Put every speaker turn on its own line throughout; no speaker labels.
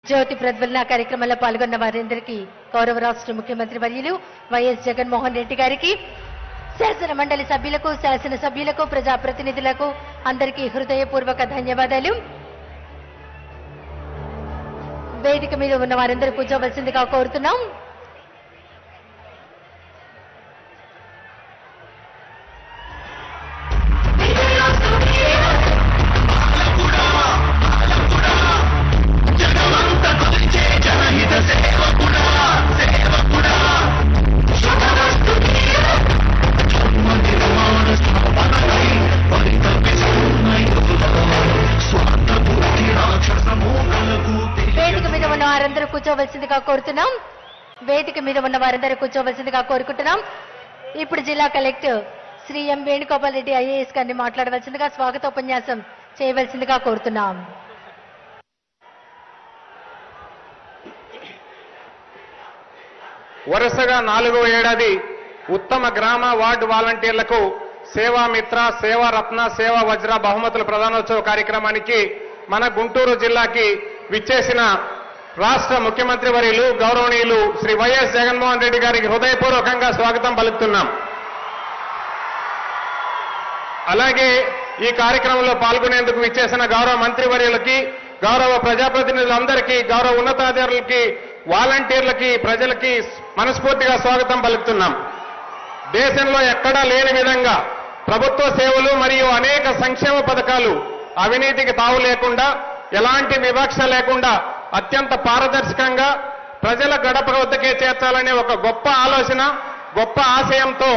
జ్యోతి ప్రజ్వలన కార్యక్రమంలో పాల్గొన్న వారందరికీ గౌరవ రాష్ట్ర ముఖ్యమంత్రి వర్యులు వైఎస్ జగన్మోహన్ రెడ్డి గారికి, శాసన మండలి సభ్యులకు, శాసన సభ్యులకు, ప్రజాప్రతినిధులకు అందరికీ హృదయపూర్వక ధన్యవాదాలు. వేదిక మీద ఉన్న వారందరూ కూర్చోవలసిందిగా కోరుతున్నాం. కూర్చోవలసిందిగా కోరుతున్నాం. వేదిక మీద ఉన్న వారందరూ కూర్చోవలసిందిగా కోరుకుంటున్నాం. ఇప్పుడు జిల్లా కలెక్టర్ శ్రీ ఎం వేణుగోపాల్ రెడ్డి ఐఏఎస్ గారిని మాట్లాడవలసిందిగా, స్వాగతోపన్యాసం చేయవలసిందిగా కోరుతున్నాం.
వరుసగా 4వ ఏడాది ఉత్తమ గ్రామ వార్డు వాలంటీర్లకు సేవామిత్ర, సేవారత్న, సేవా వజ్ర బహుమతుల ప్రదానోత్సవ కార్యక్రమానికి మన గుంటూరు జిల్లాకి విచ్చేసిన రాష్ట్ర ముఖ్యమంత్రి వర్యులు గౌరవనీయులు శ్రీ వైఎస్ జగన్మోహన్ రెడ్డి గారికి హృదయపూర్వకంగా స్వాగతం పలుకుతున్నాం. అలాగే ఈ కార్యక్రమంలో పాల్గొనేందుకు విచ్చేసిన గౌరవ మంత్రివర్యులకి, గౌరవ ప్రజాప్రతినిధులందరికీ, గౌరవ ఉన్నతాధికారులకి, వాలంటీర్లకి, ప్రజలకి మనస్ఫూర్తిగా స్వాగతం పలుకుతున్నాం. దేశంలో ఎక్కడా లేని విధంగా ప్రభుత్వ సేవలు మరియు అనేక సంక్షేమ పథకాలు అవినీతికి తావు లేకుండా, ఎలాంటి వివక్ష లేకుండా అత్యంత పారదర్శకంగా ప్రజల గడప వద్దకే చేర్చాలనే ఒక గొప్ప ఆలోచన, గొప్ప ఆశయంతో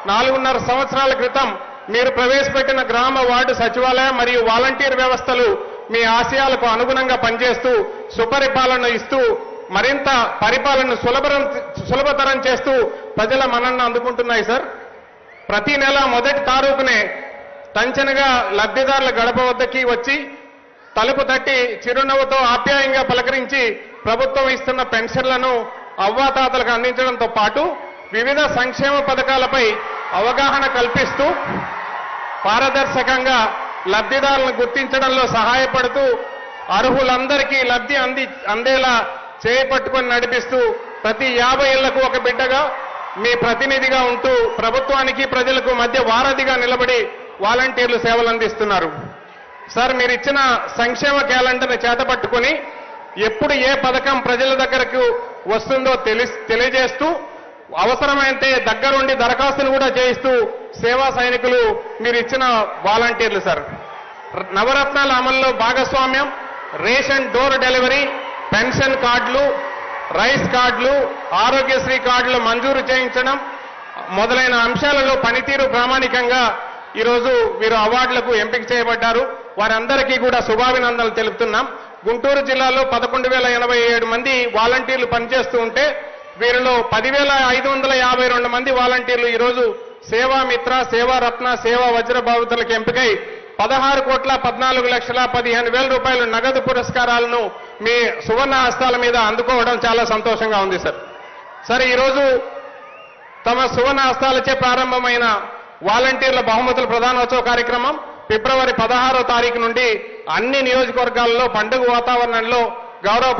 4.5 సంవత్సరాల క్రితం మీరు ప్రవేశపెట్టిన గ్రామ వార్డు సచివాలయం మరియు వాలంటీర్ వ్యవస్థలు మీ ఆశయాలకు అనుగుణంగా పనిచేస్తూ సుపరిపాలన ఇస్తూ మరింత పరిపాలనను సులభతరం చేస్తూ ప్రజల మన్ననను అందుకుంటున్నాయి సార్. ప్రతి నెల మొదటి తారీఖునే టంచనగా లబ్ధిదారుల గడప వద్దకి వచ్చి తలుపు తట్టి చిరునవ్వుతో ఆప్యాయంగా పలకరించి ప్రభుత్వం ఇస్తున్న పెన్షన్లను అవ్వాతాతలకు అందించడంతో పాటు వివిధ సంక్షేమ పథకాలపై అవగాహన కల్పిస్తూ పారదర్శకంగా లబ్ధిదారులను గుర్తించడంలో సహాయపడుతూ అర్హులందరికీ లబ్ధి అందేలా చేపట్టుకొని నడిపిస్తూ ప్రతి 50 ఏళ్లకు ఒక బిడ్డగా మీ ప్రతినిధిగా ఉంటూ ప్రభుత్వానికి ప్రజలకు మధ్య వారధిగా నిలబడి వాలంటీర్లు సేవలు అందిస్తున్నారు. సార్, మీరు ఇచ్చిన సంక్షేమ క్యాలెండర్ని చేతపట్టుకుని ఎప్పుడు ఏ పథకం ప్రజల దగ్గరకు వస్తుందో తెలియజేస్తూ అవసరమైతే దగ్గరుండి దరఖాస్తులు కూడా చేయిస్తూ సేవా సైనికులు మీరు ఇచ్చిన వాలంటీర్లు సార్. నవరత్నాల అమల్లో భాగస్వామ్యం, రేషన్ డోర్ డెలివరీ, పెన్షన్ కార్డులు, రైస్ కార్డులు, ఆరోగ్యశ్రీ కార్డులు మంజూరు చేయించడం మొదలైన అంశాలలో పనితీరు ప్రామాణికంగా ఈరోజు వీరు అవార్డులకు ఎంపిక చేయబడ్డారు. వారందరికీ కూడా శుభాభినందనలు తెలుపుతున్నాం. గుంటూరు జిల్లాలో 11,087 మంది వాలంటీర్లు పనిచేస్తూ ఉంటే వీరిలో 10,552 మంది వాలంటీర్లు ఈరోజు సేవామిత్ర, సేవారత్న, సేవా వజ్ర బాధితులకు ఎంపికై 16,14,15,000 రూపాయలు నగదు పురస్కారాలను మీ సువర్ణ హస్తాల మీద అందుకోవడం చాలా సంతోషంగా ఉంది సార్. సరే, ఈరోజు తమ సువర్ణ హస్తాలచే ప్రారంభమైన వాలంటీర్ల బహుమతుల ప్రదానోత్సవ కార్యక్రమం ఫిబ్రవరి 16వ తారీఖు నుండి అన్ని నియోజకవర్గాల్లో పండుగ వాతావరణంలో గౌరవ